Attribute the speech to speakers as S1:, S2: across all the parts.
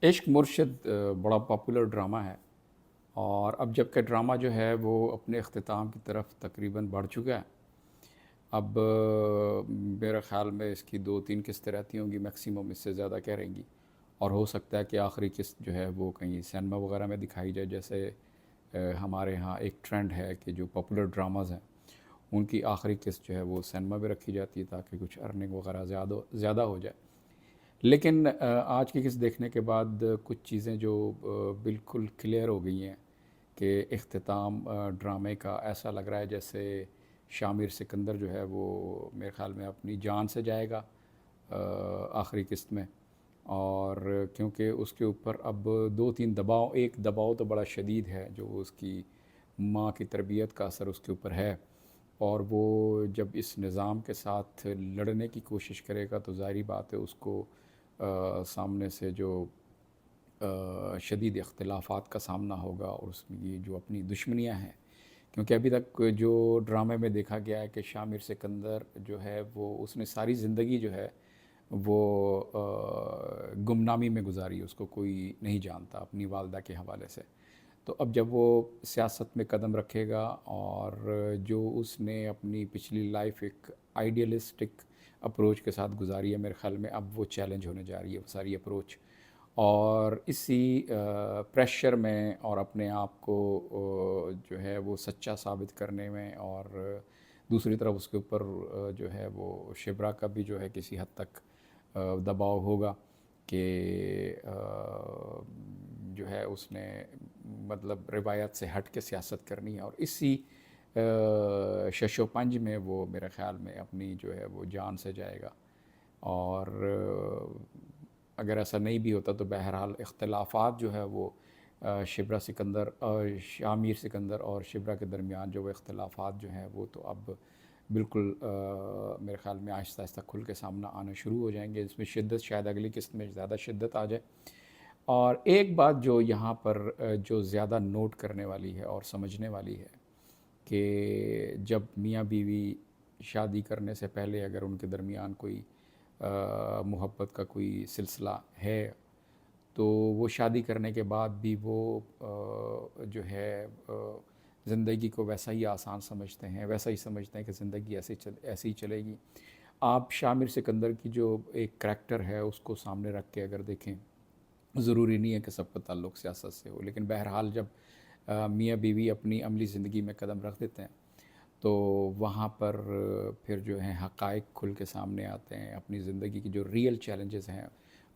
S1: عشق مرشد بڑا پاپولر ڈرامہ ہے، اور اب جب کہ ڈرامہ جو ہے وہ اپنے اختتام کی طرف تقریباً بڑھ چکا ہے، اب میرے خیال میں اس کی 2-3 قسطیں رہتی ہوں گی، میکسیمم اس سے زیادہ کیا رہیں گی، اور ہو سکتا ہے کہ آخری قسط جو ہے وہ کہیں سینما وغیرہ میں دکھائی جائے، جیسے ہمارے ہاں ایک ٹرینڈ ہے کہ جو پاپولر ڈراماز ہیں ان کی آخری قسط جو ہے وہ سینما میں رکھی جاتی ہے تاکہ کچھ ارننگ وغیرہ زیادہ ہو جائے۔ لیکن آج کی قسط دیکھنے کے بعد کچھ چیزیں جو بالکل کلیئر ہو گئی ہیں کہ اختتام ڈرامے کا ایسا لگ رہا ہے جیسے شامر سکندر جو ہے وہ میرے خیال میں اپنی جان سے جائے گا آخری قسط میں، اور کیونکہ اس کے اوپر اب 2-3 دباؤ، ایک دباؤ تو بڑا شدید ہے جو اس کی ماں کی تربیت کا اثر اس کے اوپر ہے، اور وہ جب اس نظام کے ساتھ لڑنے کی کوشش کرے گا تو ظاہری بات ہے اس کو سامنے سے جو شدید اختلافات کا سامنا ہوگا، اور اس میں یہ جو اپنی دشمنیاں ہیں، کیونکہ ابھی تک جو ڈرامے میں دیکھا گیا ہے کہ شامر سکندر جو ہے وہ اس نے ساری زندگی جو ہے وہ گمنامی میں گزاری، اس کو کوئی نہیں جانتا اپنی والدہ کے حوالے سے۔ تو اب جب وہ سیاست میں قدم رکھے گا، اور جو اس نے اپنی پچھلی لائف ایک آئیڈیلسٹک اپروچ کے ساتھ گزاری ہے، میرے خیال میں اب وہ چیلنج ہونے جا رہی ہے وہ ساری اپروچ، اور اسی پریشر میں اور اپنے آپ کو جو ہے وہ سچا ثابت کرنے میں، اور دوسری طرف اس کے اوپر جو ہے وہ شبرا کا بھی جو ہے کسی حد تک دباؤ ہوگا کہ جو ہے اس نے مطلب روایت سے ہٹ کے سیاست کرنی ہے، اور اسی شش و پنج میں وہ میرے خیال میں اپنی جو ہے وہ جان سے جائے گا۔ اور اگر ایسا نہیں بھی ہوتا تو بہرحال اختلافات جو ہے وہ شبرا سکندر اور شامیر سکندر اور شبرا کے درمیان جو وہ اختلافات جو ہیں وہ تو اب بالکل میرے خیال میں آہستہ آہستہ کھل کے سامنا آنا شروع ہو جائیں گے، اس میں شدت شاید اگلی قسط میں زیادہ شدت آ جائے۔ اور ایک بات جو یہاں پر جو زیادہ نوٹ کرنے والی ہے اور سمجھنے والی ہے کہ جب میاں بیوی شادی کرنے سے پہلے اگر ان کے درمیان کوئی محبت کا کوئی سلسلہ ہے تو وہ شادی کرنے کے بعد بھی وہ جو ہے زندگی کو ویسا ہی آسان سمجھتے ہیں، ویسا ہی سمجھتے ہیں کہ زندگی ایسے ہی چلے گی۔ آپ شامر سکندر کی جو ایک کریکٹر ہے اس کو سامنے رکھ کے اگر دیکھیں، ضروری نہیں ہے کہ سب کا تعلق سیاست سے ہو، لیکن بہرحال جب میاں بیوی اپنی عملی زندگی میں قدم رکھ دیتے ہیں تو وہاں پر پھر جو ہیں حقائق کھل کے سامنے آتے ہیں، اپنی زندگی کی جو ریئل چیلنجز ہیں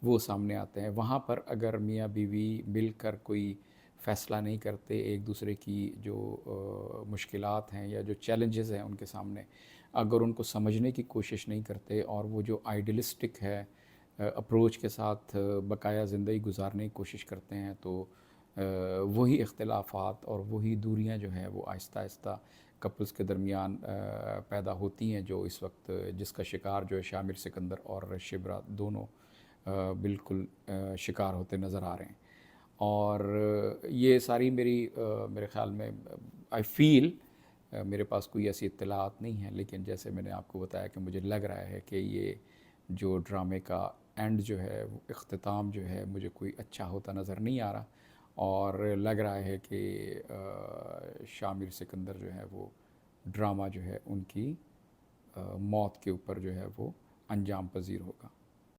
S1: وہ سامنے آتے ہیں۔ وہاں پر اگر میاں بیوی مل کر کوئی فیصلہ نہیں کرتے، ایک دوسرے کی جو مشکلات ہیں یا جو چیلنجز ہیں ان کے سامنے اگر ان کو سمجھنے کی کوشش نہیں کرتے، اور وہ جو آئیڈیلسٹک ہے اپروچ کے ساتھ بقایا زندگی گزارنے کی کوشش کرتے ہیں، تو وہی اختلافات اور وہی دوریاں جو ہیں وہ آہستہ آہستہ کپلز کے درمیان پیدا ہوتی ہیں، جو اس وقت جس کا شکار جو ہے شامر سکندر اور شبرا دونوں بالکل شکار ہوتے نظر آ رہے ہیں۔ اور یہ ساری میرے خیال میں آئی فیل، میرے پاس کوئی ایسی اطلاعات نہیں ہیں، لیکن جیسے میں نے آپ کو بتایا کہ مجھے لگ رہا ہے کہ یہ جو ڈرامے کا اینڈ جو ہے وہ اختتام جو ہے مجھے کوئی اچھا ہوتا نظر نہیں آ رہا، اور لگ رہا ہے کہ شامر سکندر جو ہے وہ ڈرامہ جو ہے ان کی موت کے اوپر جو ہے وہ انجام پذیر ہوگا۔